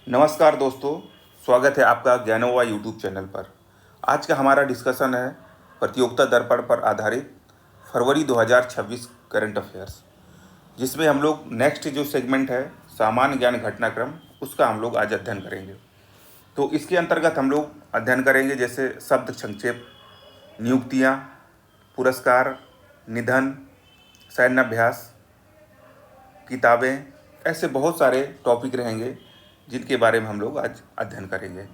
नमस्कार दोस्तों, स्वागत है आपका ज्ञानोवा यूट्यूब चैनल पर। आज का हमारा डिस्कशन है प्रतियोगिता दर्पण पर आधारित फरवरी 2026 करंट अफेयर्स, जिसमें हम लोग नेक्स्ट जो सेगमेंट है सामान्य ज्ञान घटनाक्रम, उसका हम लोग आज अध्ययन करेंगे। तो इसके अंतर्गत हम लोग अध्ययन करेंगे जैसे शब्द संक्षेप, नियुक्तियाँ, पुरस्कार, निधन, सैन्याभ्यास, किताबें, ऐसे बहुत सारे टॉपिक रहेंगे जिनके बारे में हम लोग आज अध्ययन करेंगे।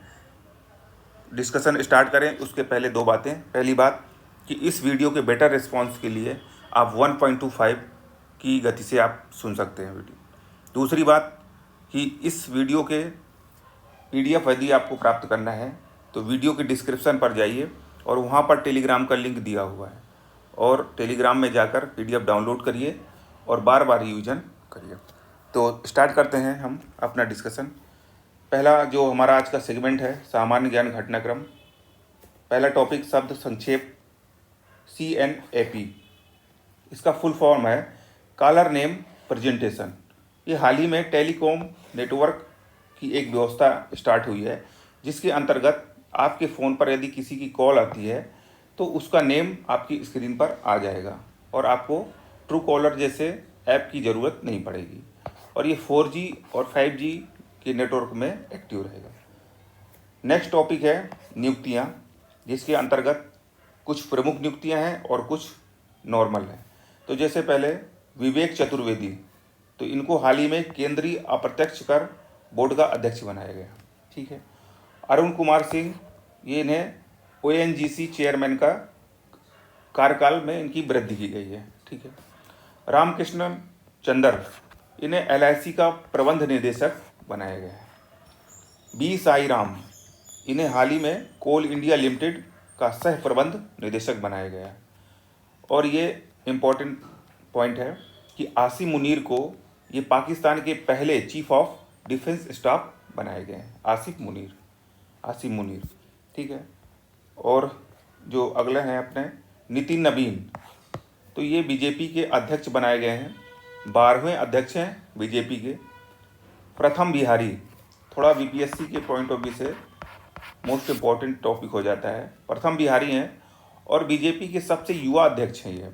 डिस्कशन स्टार्ट करें उसके पहले दो बातें। पहली बात कि इस वीडियो के बेटर रिस्पांस के लिए आप 1.25 की गति से आप सुन सकते हैं वीडियो। दूसरी बात कि इस वीडियो के PDF यदि आपको प्राप्त करना है तो वीडियो के डिस्क्रिप्शन पर जाइए और वहाँ पर टेलीग्राम का लिंक दिया हुआ है, और टेलीग्राम में जाकर PDF डाउनलोड करिए और बार बार रिवीजन करिए। तो स्टार्ट करते हैं हम अपना डिस्कशन। पहला जो हमारा आज का सेगमेंट है सामान्य ज्ञान घटनाक्रम। पहला टॉपिक शब्द संक्षेप, CNAP। इसका फुल फॉर्म है कॉलर नेम प्रेजेंटेशन। ये हाल ही में टेलीकॉम नेटवर्क की एक व्यवस्था स्टार्ट हुई है, जिसके अंतर्गत आपके फ़ोन पर यदि किसी की कॉल आती है तो उसका नेम आपकी स्क्रीन पर आ जाएगा और आपको ट्रू कॉलर जैसे ऐप की ज़रूरत नहीं पड़ेगी, और ये 4G और 5G के नेटवर्क में एक्टिव रहेगा। नेक्स्ट टॉपिक है नियुक्तियाँ, जिसके अंतर्गत कुछ प्रमुख नियुक्तियाँ हैं और कुछ नॉर्मल हैं। तो जैसे पहले विवेक चतुर्वेदी, तो इनको हाल ही में केंद्रीय अप्रत्यक्ष कर बोर्ड का अध्यक्ष बनाया गया। ठीक है। अरुण कुमार सिंह, ये इन्हें ONGC चेयरमैन का कार्यकाल में इनकी वृद्धि की गई है। ठीक है। रामकृष्णन चंदर, इन्हें LIC का प्रबंध निदेशक बनाया गया है। B साई राम, इन्हें हाल ही में कोल इंडिया लिमिटेड का सह प्रबंध निदेशक बनाया गया है। और ये इम्पोर्टेंट पॉइंट है कि आसिम मुनीर को ये पाकिस्तान के पहले चीफ ऑफ डिफेंस स्टाफ बनाए गए हैं। आसिम मुनीर। ठीक है। और जो अगले हैं अपने नितिन नवीन, तो ये बीजेपी के अध्यक्ष बनाए गए हैं, 12वें अध्यक्ष हैं बीजेपी के। प्रथम बिहारी, थोड़ा BPSC के पॉइंट ऑफ व्यू से मोस्ट इम्पॉर्टेंट टॉपिक हो जाता है। प्रथम बिहारी हैं और बीजेपी के सबसे युवा अध्यक्ष हैं ये।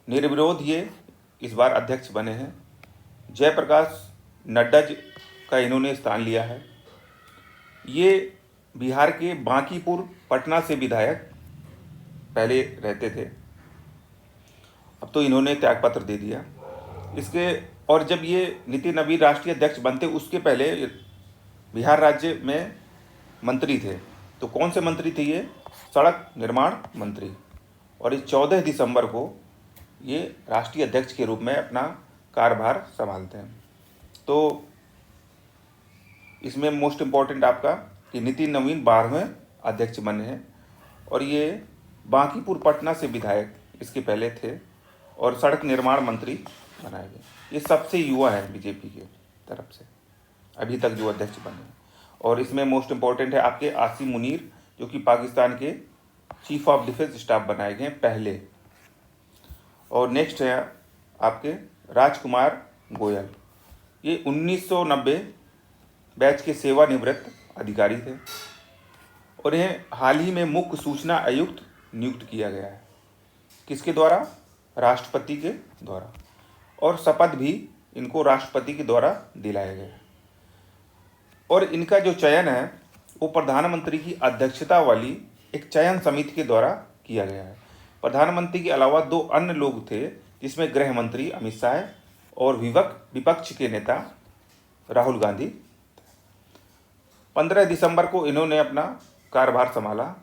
निर्विरोध ये इस बार अध्यक्ष बने हैं। जयप्रकाश नड्डा का इन्होंने स्थान लिया है। ये बिहार के बांकीपुर पटना से विधायक पहले रहते थे, अब तो इन्होंने त्यागपत्र दे दिया इसके। और जब ये नितिन नवीन राष्ट्रीय अध्यक्ष बनते उसके पहले बिहार राज्य में मंत्री थे। तो कौन से मंत्री थे ये? सड़क निर्माण मंत्री। और इस 14 दिसंबर को ये राष्ट्रीय अध्यक्ष के रूप में अपना कार्यभार संभालते हैं। तो इसमें मोस्ट इम्पॉर्टेंट आपका कि नितिन नवीन 12वें अध्यक्ष बने हैं, और ये बांकीपुर पटना से विधायक इसके पहले थे और सड़क निर्माण मंत्री बनाए गए। ये सबसे युवा है बीजेपी के तरफ से अभी तक जो अध्यक्ष बने हैं। और इसमें मोस्ट इम्पॉर्टेंट है आपके आसिम मुनीर, जो कि पाकिस्तान के चीफ ऑफ डिफेंस स्टाफ बनाए गए पहले। और नेक्स्ट है आपके राजकुमार गोयल, ये 1990 बैच के सेवानिवृत्त अधिकारी थे और इन्हें हाल ही में मुख्य सूचना आयुक्त नियुक्त किया गया है। किसके द्वारा? राष्ट्रपति के द्वारा। और शपथ भी इनको राष्ट्रपति के द्वारा दिलाया गया है। और इनका जो चयन है वो प्रधानमंत्री की अध्यक्षता वाली एक चयन समिति के द्वारा किया गया है। प्रधानमंत्री के अलावा 2 अन्य लोग थे, जिसमें गृह मंत्री अमित शाह और विपक्ष के नेता राहुल गांधी। 15 दिसंबर को इन्होंने अपना कार्यभार संभाला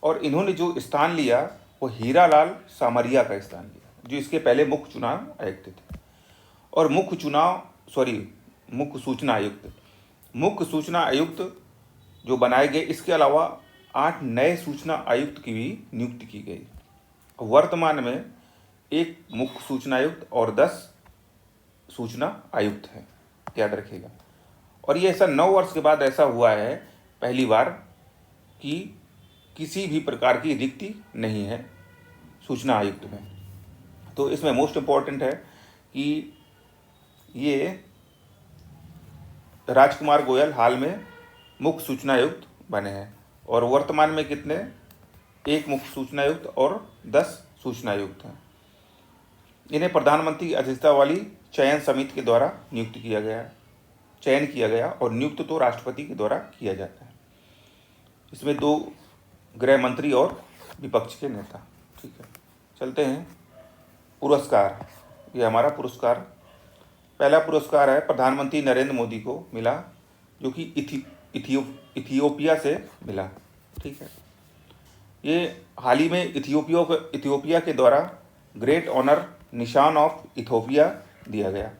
और इन्होंने जो स्थान लिया वो हीरालाल सामरिया का स्थान लिया, जो इसके पहले मुख्य चुनाव आयुक्त थे। और मुख्य सूचना आयुक्त जो बनाए गए, इसके अलावा 8 नए सूचना आयुक्त की भी नियुक्ति की गई। वर्तमान में 1 मुख्य सूचना आयुक्त और 10 सूचना आयुक्त हैं, याद रखिएगा। और ये ऐसा 9 वर्ष के बाद ऐसा हुआ है पहली बार कि किसी भी प्रकार की रिक्ति नहीं है सूचना आयुक्त में। तो इसमें मोस्ट इम्पॉर्टेंट है कि ये राजकुमार गोयल हाल में मुख्य सूचना आयुक्त बने हैं और वर्तमान में कितने, एक मुख्य सूचना आयुक्त और 10 सूचना आयुक्त हैं। इन्हें प्रधानमंत्री की अध्यक्षता वाली चयन समिति के द्वारा नियुक्त किया गया, चयन किया गया और नियुक्त तो राष्ट्रपति के द्वारा किया जाता है। इसमें 2 गृह मंत्री और विपक्ष के नेता। ठीक है, चलते हैं पुरस्कार। ये हमारा पुरस्कार, पहला पुरस्कार है प्रधानमंत्री नरेंद्र मोदी को मिला, जो कि इथियोपिया से मिला। ठीक है, ये हाल ही में इथियोपिया के द्वारा ग्रेट ऑनर निशान ऑफ इथियोपिया दिया गया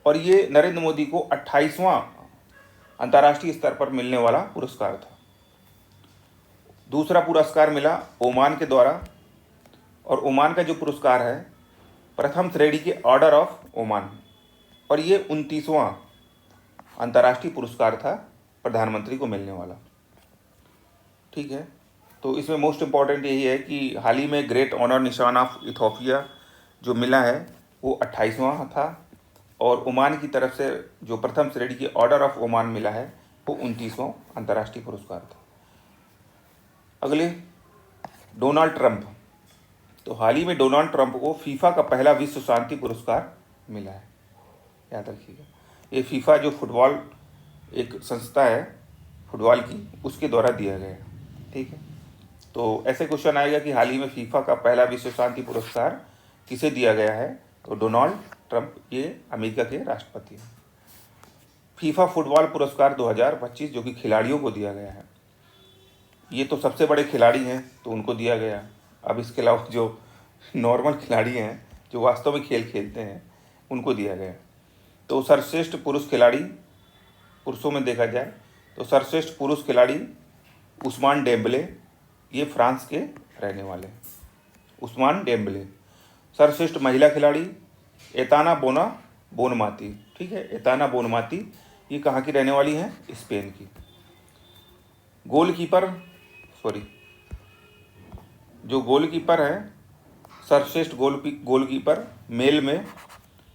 और ये नरेंद्र मोदी को 28वां अंतर्राष्ट्रीय स्तर पर मिलने वाला पुरस्कार था। दूसरा पुरस्कार मिला ओमान के द्वारा और ओमान का जो पुरस्कार है प्रथम श्रेणी के ऑर्डर ऑफ ओमान और ये 29वां अंतर्राष्ट्रीय पुरस्कार था प्रधानमंत्री को मिलने वाला। ठीक है, तो इसमें मोस्ट इम्पॉर्टेंट यही है कि हाल ही में ग्रेट ऑनर निशान ऑफ इथियोपिया जो मिला है वो 28वां था और ओमान की तरफ से जो प्रथम श्रेणी के ऑर्डर ऑफ ओमान मिला है वो 29वां अंतर्राष्ट्रीय पुरस्कार था। अगले डोनाल्ड ट्रंप, तो हाल ही में डोनाल्ड ट्रंप को फीफा का पहला विश्व शांति पुरस्कार मिला है, याद रखिएगा। ये फीफा जो फुटबॉल एक संस्था है फुटबॉल की, उसके द्वारा दिया गया है। ठीक है, तो ऐसे क्वेश्चन आएगा कि हाल ही में फीफा का पहला विश्व शांति पुरस्कार किसे दिया गया है, तो डोनाल्ड ट्रंप, ये अमेरिका के राष्ट्रपति हैं। फीफा फुटबॉल पुरस्कार 2025 जो कि खिलाड़ियों को दिया गया है, ये तो सबसे बड़े खिलाड़ी हैं तो उनको दिया गया। अब इसके अलावा जो नॉर्मल खिलाड़ी हैं जो वास्तव में खेल खेलते हैं उनको दिया गया। तो सर्वश्रेष्ठ पुरुष खिलाड़ी, पुरुषों में देखा जाए तो सर्वश्रेष्ठ पुरुष खिलाड़ी उस्मान डेम्बले, ये फ्रांस के रहने वाले हैं, उस्मान डेम्बले। सर्वश्रेष्ठ महिला खिलाड़ी एताना बोनमाती। ठीक है, एताना बोनमाती, ये कहाँ की रहने वाली हैं, स्पेन की। जो गोलकीपर है, सर्वश्रेष्ठ गोलकीपर मेल में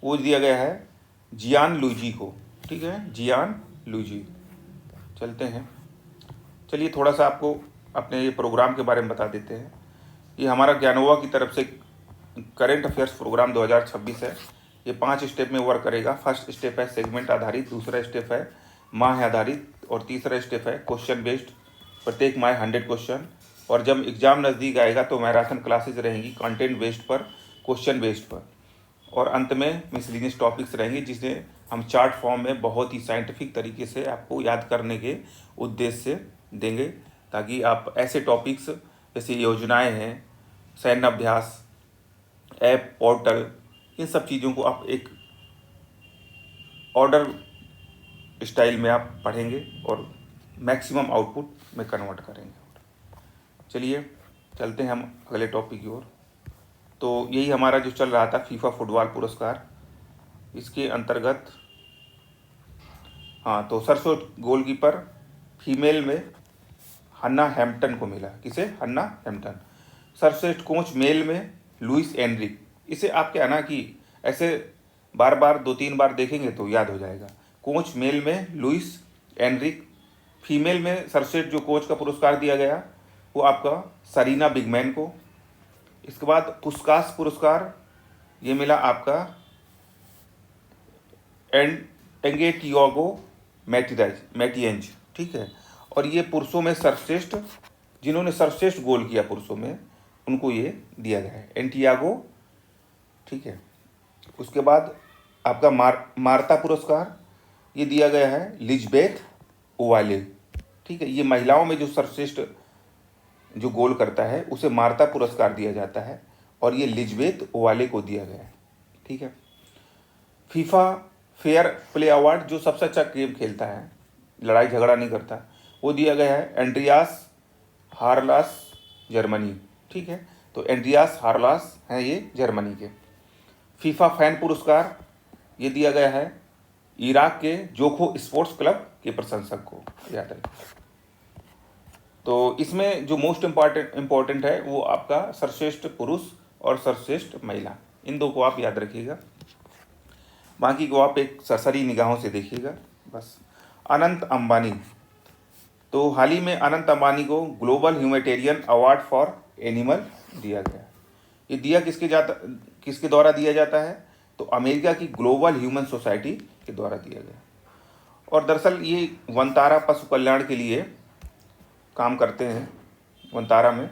वो दिया गया है जियान लुइजी को। ठीक है, जियान लुइजी। चलते हैं, चलिए थोड़ा सा आपको अपने ये प्रोग्राम के बारे में बता देते हैं। ये हमारा ज्ञानोवा की तरफ से करेंट अफेयर्स प्रोग्राम 2026 है। ये 5 स्टेप में वर्क करेगा। फर्स्ट स्टेप है सेगमेंट आधारित, दूसरा स्टेप है माह आधारित और तीसरा स्टेप है क्वेश्चन बेस्ड, प्रत्येक माह 100 क्वेश्चन। और जब एग्ज़ाम नज़दीक आएगा तो मैराथन क्लासेज रहेंगी कंटेंट बेस्ड पर, क्वेश्चन बेस्ड पर, और अंत में मिसलिनियस टॉपिक्स रहेंगे जिसे हम चार्ट फॉर्म में बहुत ही साइंटिफिक तरीके से आपको याद करने के उद्देश्य से देंगे, ताकि आप ऐसे टॉपिक्स जैसे योजनाएं हैं, सैन्य अभ्यास, ऐप, पोर्टल, इन सब चीज़ों को आप एक ऑर्डर स्टाइल में आप पढ़ेंगे और मैक्सिमम आउटपुट में कन्वर्ट करेंगे। चलिए चलते हैं हम अगले टॉपिक की ओर। तो यही हमारा जो चल रहा था फीफा फुटबॉल पुरस्कार, इसके अंतर्गत तो सर्वश्रेष्ठ गोलकीपर फीमेल में हन्ना हैम्पटन को मिला। किसे? हन्ना हैम्पटन। सर्वश्रेष्ठ कोच मेल में लुइस एनरिक। इसे आप क्या ना कि ऐसे बार बार 2-3 बार देखेंगे तो याद हो जाएगा। कोच मेल में लुइस एनरिक। फीमेल में सर्वश्रेष्ठ जो कोच का पुरस्कार दिया गया वो आपका सरीना बिगमैन को। इसके बाद पुस्कास पुरस्कार ये मिला आपका एंगेटियागो मैटियंज। ठीक है, और ये पुरुषों में सर्वश्रेष्ठ, जिन्होंने सर्वश्रेष्ठ गोल किया पुरुषों में, उनको ये दिया गया है, एंटियागो। ठीक है, उसके बाद आपका मार्ता पुरस्कार ये दिया गया है लिजबेथ ओवाले। ठीक है, ये महिलाओं में जो सर्वश्रेष्ठ जो गोल करता है उसे मार्ता पुरस्कार दिया जाता है और ये लिजबेथ ओवाले को दिया गया है। ठीक है, फीफा फेयर प्ले अवार्ड, जो सबसे अच्छा गेम खेलता है, लड़ाई झगड़ा नहीं करता, वो दिया गया है एंड्रियास हार्लास, जर्मनी। ठीक है, तो एंड्रियास हार्लास हैं ये जर्मनी के। फीफा फैन पुरस्कार ये दिया गया है इराक के जोखो स्पोर्ट्स क्लब के प्रशंसक को, याद रखिए। तो इसमें जो मोस्ट इम्पॉर्टेंट है वो आपका सर्वश्रेष्ठ पुरुष और सर्वश्रेष्ठ महिला, इन दो को आप याद रखिएगा, बाकी को आप एक सरसरी निगाहों से देखिएगा बस। अनंत अंबानी। तो हाल ही में अनंत अंबानी को global humanitarian award for animal दिया गया। ये दिया किसके द्वारा दिया जाता है? तो अमेरिका की ग्लोबल ह्यूमन सोसाइटी के द्वारा दिया गया। और दरअसल ये वनतारा पशु कल्याण के लिए काम करते हैं वनतारा में।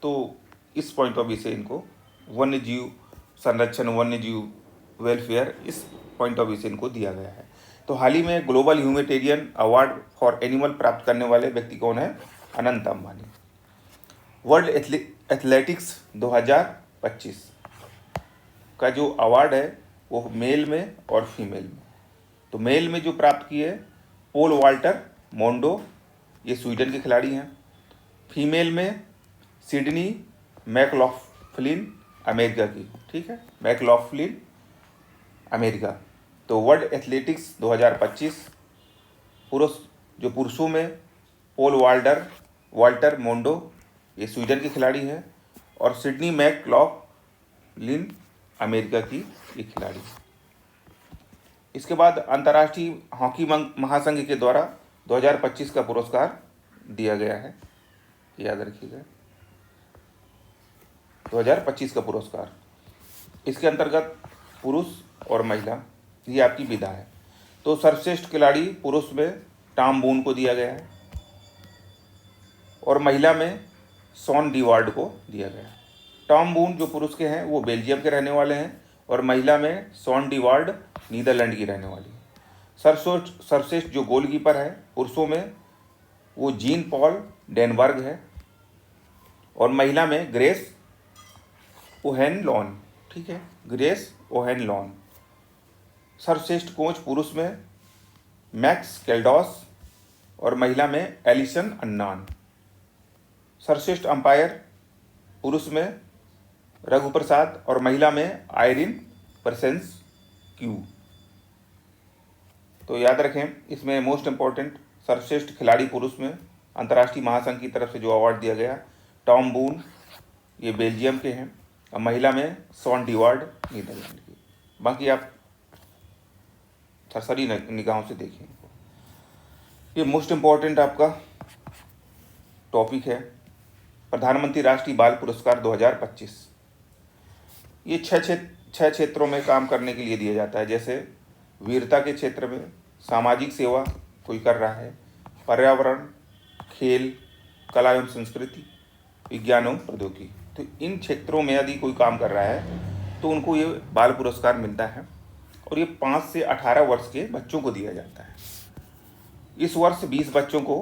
तो इस पॉइंट ऑफ व्यू से इनको वन्य जीव संरक्षण, वन्य जीव वेलफेयर, इस पॉइंट ऑफ व्यू से इनको दिया गया है। तो हाल ही में global humanitarian award for animal प्राप्त करने वाले व्यक्ति कौन है? अनंत अंबानी। वर्ल्ड एथलेटिक्स 2025 का जो अवार्ड है वो मेल में और फीमेल में। तो मेल में जो प्राप्त किए पोल वाल्टर मोंडो, ये स्वीडन के खिलाड़ी हैं। फीमेल में सिडनी मैकलॉफ्लिन, अमेरिका की, ठीक है, मैकलॉफ्लिन, अमेरिका। तो वर्ल्ड एथलेटिक्स 2025 पुरुषों में पोल वाल्टर मोंडो, ये स्वीडन के खिलाड़ी हैं, और सिडनी मैकलॉफ्लिन, अमेरिका की ये खिलाड़ी। इसके बाद अंतर्राष्ट्रीय हॉकी महासंघ के द्वारा 2025 का पुरस्कार दिया गया है, याद रखिएगा, 2025 का पुरस्कार। इसके अंतर्गत पुरुष और महिला, ये आपकी विधा है। तो सर्वश्रेष्ठ खिलाड़ी पुरुष में टॉम बून को दिया गया है और महिला में शॉन डीवार्ड को दिया गया है। टॉम बून जो पुरुष के हैं वो बेल्जियम के रहने वाले हैं और महिला में शॉन डीवार्ड नीदरलैंड की रहने वाली है। सर्वश्रेष्ठ जो गोलकीपर है पुरुषों में वो जीन पॉल डेनबर्ग है और महिला में ग्रेस ओहेनलॉन, ठीक है, ग्रेस ओहेनलॉन। सर्वश्रेष्ठ कोच पुरुष में मैक्स केल्डॉस और महिला में एलिसन अन्नान। सर्वश्रेष्ठ अंपायर पुरुष में रघुप्रसाद और महिला में आयरिन परसेंस क्यू। तो याद रखें, इसमें मोस्ट इम्पॉर्टेंट सर्वश्रेष्ठ खिलाड़ी पुरुष में अंतर्राष्ट्रीय महासंघ की तरफ से जो अवार्ड दिया गया टॉम बून, ये बेल्जियम के हैं, और महिला में शॉन डीवार्ड नीदरलैंड की। बाकी आप सरसरी निगाहों से देखें। ये मोस्ट इम्पॉर्टेंट आपका टॉपिक है प्रधानमंत्री राष्ट्रीय बाल पुरस्कार 2025। ये छह क्षेत्रों में काम करने के लिए दिया जाता है, जैसे वीरता के क्षेत्र में, सामाजिक सेवा कोई कर रहा है, पर्यावरण, खेल, कला एवं संस्कृति, विज्ञान एवं प्रौद्योगिकी। तो इन क्षेत्रों में यदि कोई काम कर रहा है तो उनको ये बाल पुरस्कार मिलता है और ये 5 से 18 वर्ष के बच्चों को दिया जाता है। इस वर्ष 20 बच्चों को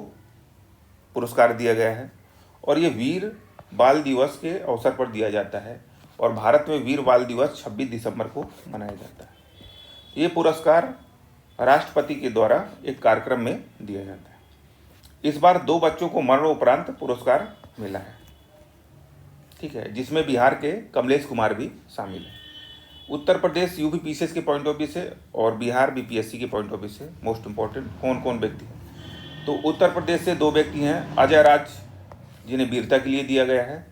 पुरस्कार दिया गया है और ये वीर बाल दिवस के अवसर पर दिया जाता है और भारत में वीर बाल दिवस 26 दिसंबर को मनाया जाता है। ये पुरस्कार राष्ट्रपति के द्वारा एक कार्यक्रम में दिया जाता है। इस बार 2 बच्चों को मरणोपरांत पुरस्कार मिला है, ठीक है, जिसमें बिहार के कमलेश कुमार भी शामिल है। उत्तर प्रदेश यूपीपीसीएस के पॉइंट ऑफ व्यू से और बिहार बीपीएससी के पॉइंट ऑफ व्यू से मोस्ट इम्पॉर्टेंट कौन कौन व्यक्ति हैं? तो उत्तर प्रदेश से 2 व्यक्ति हैं, अजय राज जिन्हें वीरता के लिए दिया गया है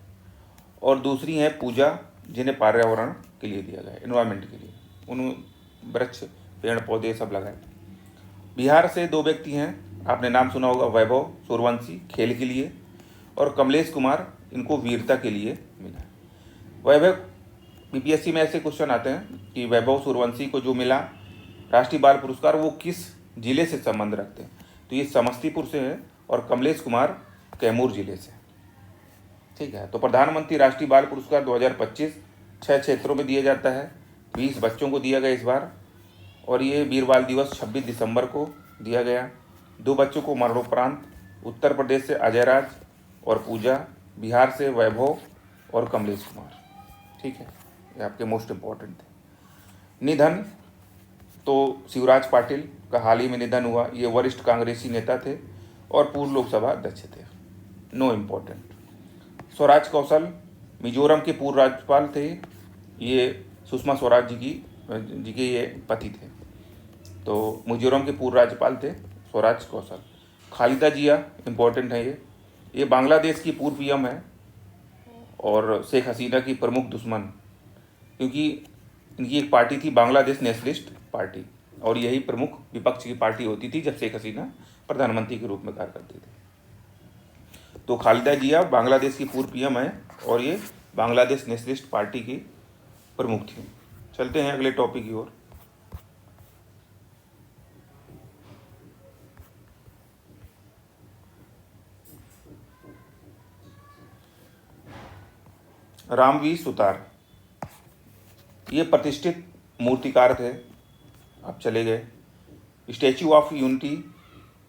और दूसरी हैं पूजा जिन्हें पर्यावरण के लिए दिया गया है, एनवायरमेंट के लिए, उन्होंने वृक्ष पेड़ पौधे सब लगाए। बिहार से 2 व्यक्ति हैं, आपने नाम सुना होगा, वैभव सूर्यवंशी खेल के लिए और कमलेश कुमार, इनको वीरता के लिए मिला है। वैभव बीपीएससी में ऐसे क्वेश्चन आते हैं कि वैभव सूर्यवंशी को जो मिला राष्ट्रीय बाल पुरस्कार वो किस जिले से संबंध रखते हैं? तो ये समस्तीपुर से है और कमलेश कुमार कैमूर जिले से, ठीक है। तो प्रधानमंत्री राष्ट्रीय बाल पुरस्कार 2025 6 क्षेत्रों में दिया जाता है। 20 बच्चों को दिया गया इस बार और ये वीर बाल दिवस 26 दिसंबर को दिया गया। 2 बच्चों को मरणोपरांत, उत्तर प्रदेश से अजय राज और पूजा, बिहार से वैभव और कमलेश कुमार, ठीक है, ये आपके मोस्ट इम्पॉर्टेंट थे। निधन, तो शिवराज पाटिल का हाल ही में निधन हुआ। ये वरिष्ठ कांग्रेसी नेता थे और पूर्व लोकसभा अध्यक्ष थे, नो इम्पोर्टेंट। स्वराज कौशल मिजोरम के पूर्व राज्यपाल थे, ये सुषमा स्वराज जी के ये पति थे। तो मिजोरम के पूर्व राज्यपाल थे स्वराज कौशल। खालिदा जिया इम्पोर्टेंट है, ये बांग्लादेश की पूर्व पीएम है और शेख हसीना की प्रमुख दुश्मन, क्योंकि इनकी एक पार्टी थी बांग्लादेश नेशनलिस्ट पार्टी, और यही प्रमुख विपक्ष की पार्टी होती थी जब शेख हसीना प्रधानमंत्री के रूप में कार्य करती थी। तो खालिदा जिया बांग्लादेश की पूर्व पीएम है और ये बांग्लादेश नेशनलिस्ट पार्टी की प्रमुख थी। चलते हैं अगले टॉपिक की ओर। रामवी सुतार, ये प्रतिष्ठित मूर्तिकार थे, अब चले गए। स्टैचू ऑफ यूनिटी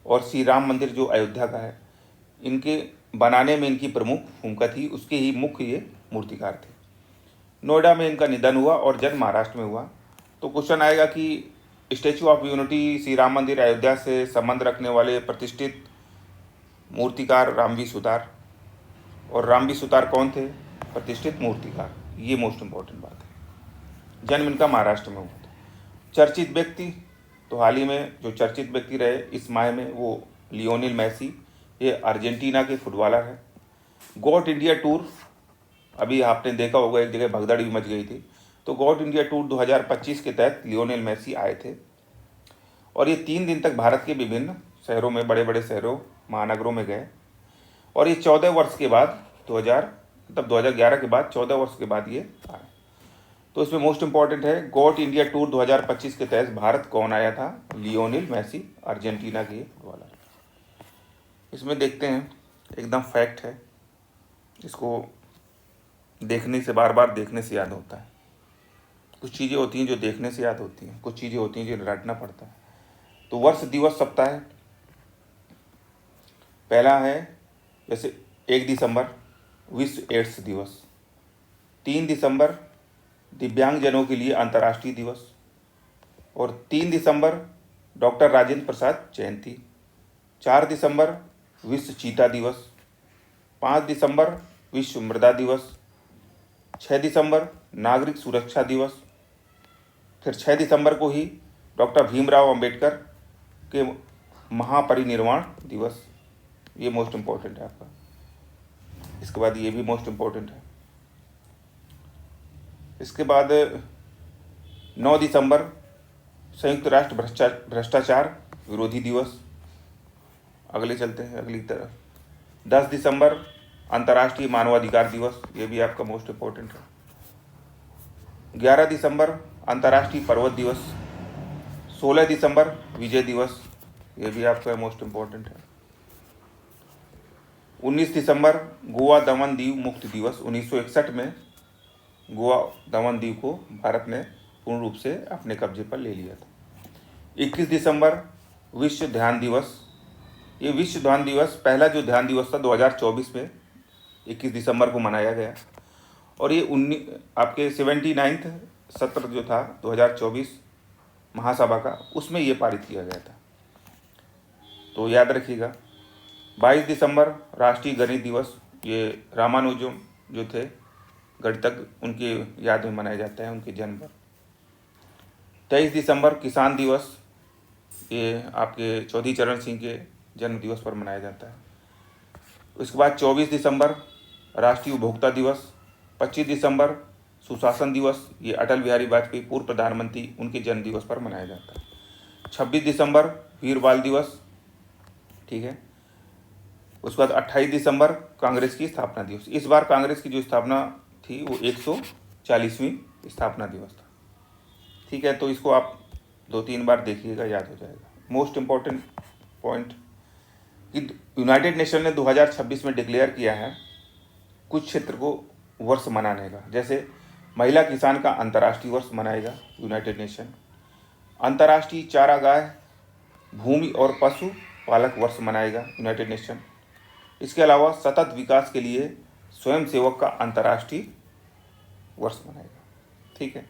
और श्री राम मंदिर जो अयोध्या का है, इनके बनाने में इनकी प्रमुख भूमिका थी, उसके ही मुख्य ये मूर्तिकार थे। नोएडा में इनका निधन हुआ और जन्म महाराष्ट्र में हुआ। तो क्वेश्चन आएगा कि statue of unity, Shri Ram मंदिर, अयोध्या से संबंध रखने वाले प्रतिष्ठित मूर्तिकार रामवी सुतार, और रामवी सुतार कौन थे? प्रतिष्ठित मूर्तिकार। ये मोस्ट इम्पॉर्टेंट बात है। जन्म इनका महाराष्ट्र में हुआ था। चर्चित व्यक्ति, तो हाल ही में जो चर्चित व्यक्ति रहे इस माह में, वो लियोनेल मेसी, ये अर्जेंटीना के फुटबॉलर है। गॉट इंडिया टूर, अभी आपने देखा होगा एक जगह भगदड़ भी मच गई थी। तो गॉट इंडिया टूर 2025 के तहत लियोनेल मेसी आए थे और ये 3 दिन तक भारत के विभिन्न शहरों में, बड़े बड़े शहरों, महानगरों में गए। और ये 14 वर्ष के बाद 2011 के बाद 14 वर्ष के बाद ये आए। तो इसमें मोस्ट इंपॉर्टेंट है, गॉट इंडिया टूर 2025 के तहत भारत कौन आया था? लियोनेल मेसी, अर्जेंटीना के फुटबॉलर। इसमें देखते हैं, एकदम फैक्ट है, इसको देखने से, बार बार देखने से याद होता है। कुछ चीज़ें होती हैं जो देखने से याद होती हैं, कुछ चीज़ें होती हैं जो रटना पड़ता है। तो वर्ष दिवस सप्ताह है। पहला है जैसे 1 दिसंबर विश्व एड्स दिवस, 3 दिसंबर दिव्यांगजनों के लिए अंतर्राष्ट्रीय दिवस, और 3 दिसंबर डॉक्टर राजेंद्र प्रसाद जयंती, 4 दिसंबर विश्व चीता दिवस, 5 दिसंबर विश्व मृदा दिवस, 6 दिसंबर नागरिक सुरक्षा दिवस, फिर 6 दिसंबर को ही डॉक्टर भीमराव अंबेडकर के महापरिनिर्वाण दिवस। ये मोस्ट इम्पोर्टेंट है आपका। इसके बाद ये भी मोस्ट इम्पोर्टेंट है। इसके बाद 9 दिसंबर संयुक्त राष्ट्र भ्रष्टाचार विरोधी दिवस। अगले चलते हैं अगली तरफ। 10 दिसंबर अंतर्राष्ट्रीय मानवाधिकार दिवस, ये भी आपका मोस्ट इम्पोर्टेंट है। 11 दिसंबर अंतर्राष्ट्रीय पर्वत दिवस, 16 दिसंबर विजय दिवस, ये भी आपका मोस्ट इम्पोर्टेंट है। 19 दिसंबर गोवा दमन दीव मुक्त दिवस, 1961 में गोवा दमन दीव को भारत ने पूर्ण रूप से अपने कब्जे पर ले लिया था। 21 दिसंबर विश्व ध्यान दिवस, ये विश्व ध्यान दिवस पहला जो ध्यान दिवस था 2024 में 21 दिसंबर को मनाया गया, और ये आपके 79वां सत्र जो था 2024 महासभा का, उसमें ये पारित किया गया था। तो याद रखिएगा। 22 दिसंबर राष्ट्रीय गणित दिवस, ये रामानुजम जो थे गणितज्ञ, उनकी याद में मनाया जाता है, उनके जन्म पर। 23 दिसंबर किसान दिवस, ये आपके चौधरी चरण सिंह के जन्म दिवस पर मनाया जाता है। उसके बाद 24 दिसंबर राष्ट्रीय उपभोक्ता दिवस, 25 दिसंबर सुशासन दिवस, ये अटल बिहारी वाजपेयी पूर्व प्रधानमंत्री, उनके जन्म दिवस पर मनाया जाता है। 26 दिसंबर वीर बाल दिवस, ठीक है। उसके बाद 28 दिसंबर कांग्रेस की स्थापना दिवस। इस बार कांग्रेस की जो स्थापना थी वो 140वीं स्थापना दिवस था, ठीक है। तो इसको आप 2-3 बार देखिएगा, याद हो जाएगा। मोस्ट इम्पॉर्टेंट पॉइंट कि यूनाइटेड नेशन ने 2026 में डिक्लेयर किया है कुछ क्षेत्र को वर्ष मनाने का, जैसे महिला किसान का अंतर्राष्ट्रीय वर्ष मनाएगा यूनाइटेड नेशन, अंतर्राष्ट्रीय चारागाह भूमि और पशु पालक वर्ष मनाएगा यूनाइटेड नेशन। इसके अलावा सतत विकास के लिए स्वयंसेवक का अंतर्राष्ट्रीय वर्ष मनाएगा, ठीक है।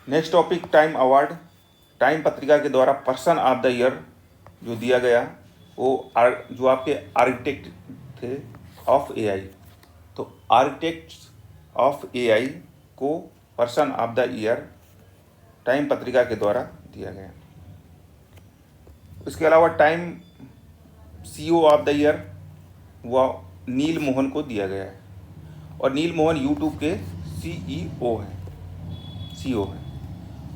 Next topic, time award. Time पत्रिका के द्वारा पर्सन ऑफ द ईयर जो दिया गया, वो जो आपके आर्किटेक्ट थे ऑफ एआई, तो आर्किटेक्ट्स ऑफ एआई को person of the year time पत्रिका के द्वारा दिया गया। इसके अलावा time CEO of the year वह नील मोहन को दिया गया है, और नील मोहन यूट्यूब के सीईओ हैं।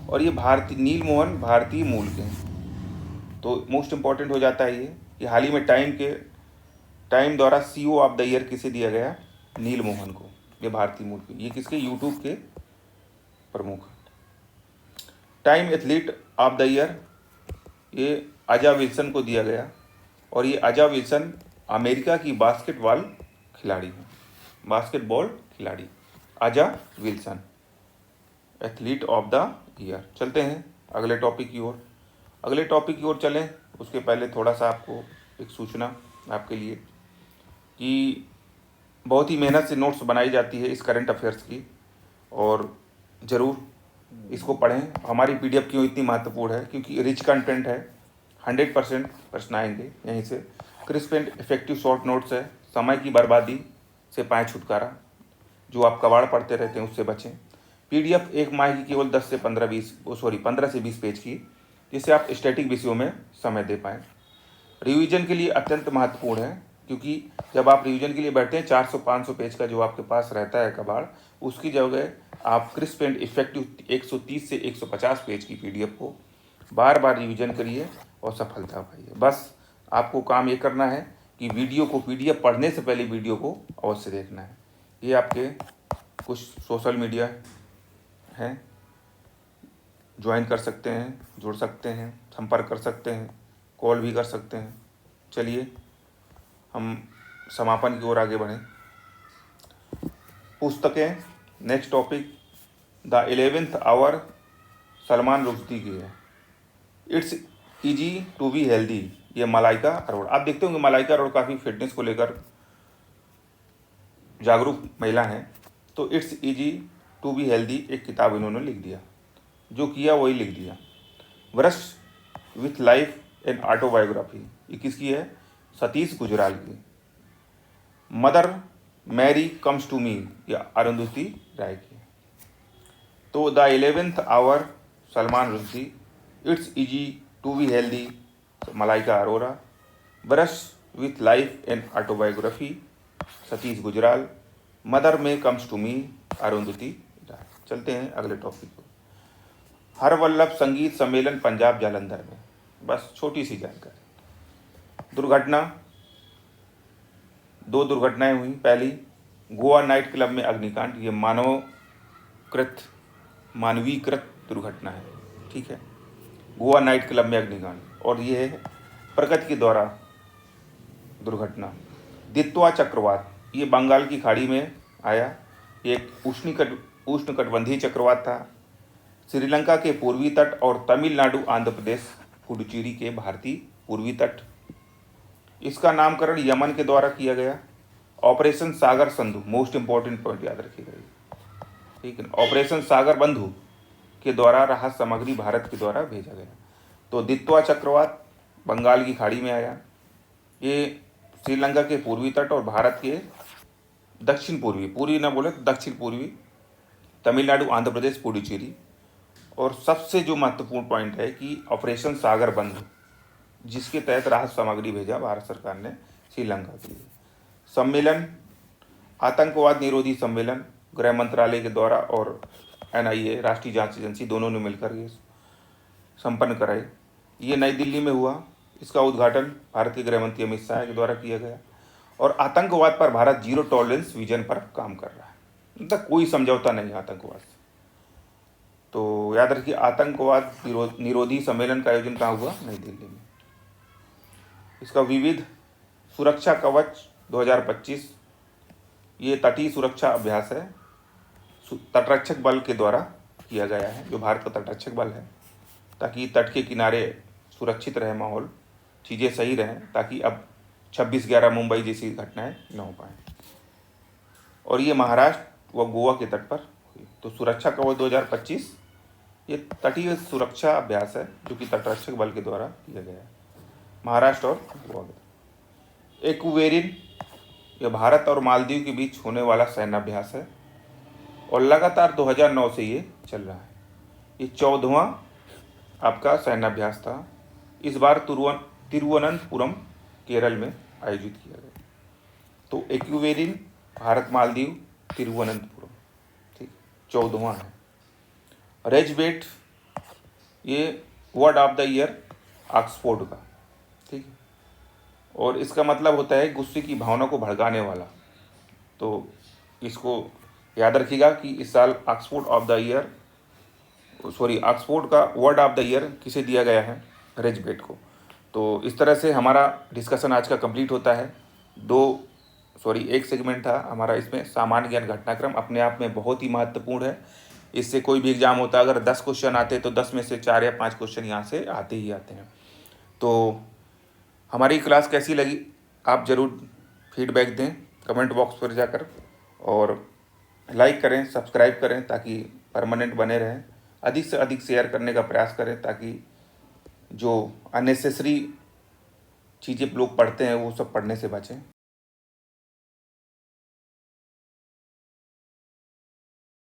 और ये नील मोहन भारतीय मूल के हैं। तो मोस्ट इम्पॉर्टेंट हो जाता है ये हाल ही में टाइम द्वारा CEO ऑफ द ईयर किसे दिया गया? नील मोहन को। ये भारतीय मूल के, ये किसके? यूट्यूब के प्रमुख। Time athlete of the year ये अजा विल्सन को दिया गया, और ये अजा विल्सन अमेरिका की बास्केटबॉल खिलाड़ी हैं। बास्केटबॉल खिलाड़ी अजा Wilson, athlete of the year. चलते हैं अगले टॉपिक की ओर चलें। उसके पहले थोड़ा सा आपको एक सूचना आपके लिए कि बहुत ही मेहनत से नोट्स बनाई जाती है इस करंट अफेयर्स की, और ज़रूर इसको पढ़ें। हमारी PDF क्यों इतनी महत्वपूर्ण है? क्योंकि रिच कंटेंट है, 100% प्रश्न आएंगे यहीं से। Crisp and effective short notes है, समय की बर्बादी से पाएँ छुटकारा, जो आप कबाड़ पढ़ते रहते हैं उससे बचें। PDF एक माह की केवल 15 से 20 पेज की, जिससे आप स्टैटिक विषयों में समय दे पाएँ। रिवीजन के लिए अत्यंत महत्वपूर्ण है, क्योंकि जब आप रिवीजन के लिए बैठते हैं 400-500 पेज का जो आपके पास रहता है कबाड़, उसकी जगह आप क्रिस्प एंड इफेक्टिव 130 से 150 पेज की PDF को बार बार रिवीजन करिए और सफलता पाइए। बस आपको काम ये करना है कि वीडियो को PDF पढ़ने से पहले वीडियो को अवश्य देखना है। ये आपके कुछ सोशल मीडिया हैं, ज्वाइन कर सकते हैं, जुड़ सकते हैं, संपर्क कर सकते हैं, कॉल भी कर सकते हैं। चलिए हम समापन की ओर आगे बढ़ें। पुस्तकें, next topic the 11th hour Salman Rushdie की है। It's easy to be healthy, ये मलाइका अरोड़ा। आप देखते होंगे मलाइका अरोड़ा काफ़ी फिटनेस को लेकर जागरूक महिला हैं। तो it's easy to be healthy एक किताब इन्होंने लिख दिया, जो किया वही लिख दिया। Brush with life and autobiography, ये किसकी है? सतीश गुजराल की। Mother Mary comes to me, या अरुंधति राय की। तो the 11th hour Salman Rushdie, it's easy to be healthy Malaika Arora, brush with life and autobiography Satish Gujral, mother में comes to me Arundhati Roy. चलते हैं अगले टॉपिक को। हरवल्लभ संगीत सम्मेलन पंजाब जालंधर में, बस छोटी सी जानकारी। दुर्घटना, 2 दुर्घटनाएं हुई। पहली, गोवा नाइट क्लब में अग्निकांड, ये मानवीकृत दुर्घटना है, ठीक है। गोवा नाइट क्लब में अग्निकांड, और ये है प्रकृति के द्वारा दुर्घटना। दित्वा चक्रवात, ये बंगाल की खाड़ी में आया, ये एक उष्णकटिबंधीय चक्रवात था। श्रीलंका के पूर्वी तट और तमिलनाडु, आंध्र प्रदेश, पुडुचेरी के भारतीय पूर्वी तट। इसका नामकरण यमन के द्वारा किया गया। ऑपरेशन सागर संधु, मोस्ट इंपॉर्टेंट पॉइंट याद रखिएगा, ठीक है। ऑपरेशन सागर बंधु के द्वारा राहत सामग्री भारत के द्वारा भेजा गया। तो दित्वा चक्रवात बंगाल की खाड़ी में आया, ये श्रीलंका के पूर्वी तट और भारत के दक्षिण पूर्वी, पूर्वी ना बोले तो दक्षिण पूर्वी, तमिलनाडु, आंध्र प्रदेश, पुडुचेरी। और सबसे जो महत्वपूर्ण पॉइंट है कि ऑपरेशन सागर बंधु, जिसके तहत राहत सामग्री भेजा भारत सरकार ने श्रीलंका के लिए। सम्मेलन, आतंकवाद निरोधी सम्मेलन, गृह मंत्रालय के द्वारा और NIA, राष्ट्रीय जांच एजेंसी, दोनों ने मिलकर ये संपन्न कराई। ये नई दिल्ली में हुआ। इसका उद्घाटन भारत के गृह मंत्री अमित शाह के द्वारा किया गया। और आतंकवाद पर भारत जीरो टॉलरेंस विजन पर काम कर रहा है, मतलब कोई समझौता नहीं आतंकवाद से। तो याद रखिए, आतंकवाद निरोधी सम्मेलन का आयोजन कहाँ हुआ? नई दिल्ली में। इसका विविध सुरक्षा कवच 2025, ये तटीय सुरक्षा अभ्यास है, तटरक्षक बल के द्वारा किया गया है, जो भारत का तटरक्षक बल है, ताकि तट के किनारे सुरक्षित रहे माहौल, चीज़ें सही रहें, ताकि अब 26/11 मुंबई जैसी घटनाएं न हो पाएँ। और ये महाराष्ट्र व गोवा के तट पर हुई। तो सुरक्षा कवच 2025 ये तटीय सुरक्षा अभ्यास है, जो कि तटरक्षक बल के द्वारा किया गया है, महाराष्ट्र और गोवा के। एक्वेरिन, यह भारत और मालदीव के बीच होने वाला सैन्य अभ्यास है, और लगातार 2009 से ये चल रहा है। ये 14वां आपका सैन्य अभ्यास था। इस बार तिरुवनंतपुरम, केरल में आयोजित किया गया। तो एक्वेरिन, भारत मालदीव, तिरुवनंतपुरम, ठीक, 14वां है। रेजबेट ये word of the year Oxford का, ठीक है। और इसका मतलब होता है गुस्से की भावना को भड़काने वाला। तो इसको याद रखिएगा कि इस साल Oxford of the year, sorry, Oxford का वर्ड ऑफ द ईयर किसे दिया गया है? रेजबेट को। तो इस तरह से हमारा डिस्कशन आज का कंप्लीट होता है। एक सेगमेंट था हमारा, इसमें सामान्य ज्ञान घटनाक्रम अपने आप में बहुत ही महत्वपूर्ण है। इससे कोई भी एग्जाम होता है, अगर 10 क्वेश्चन आते तो 10 में से 4 या 5 क्वेश्चन यहाँ से आते ही आते हैं। तो हमारी क्लास कैसी लगी आप ज़रूर फीडबैक दें कमेंट बॉक्स पर जाकर, और लाइक करें, सब्सक्राइब करें ताकि परमानेंट बने रहें। अधिक से अधिक शेयर करने का प्रयास करें ताकि जो अननेसेसरी चीज़ें लोग पढ़ते हैं वो सब पढ़ने से बचें।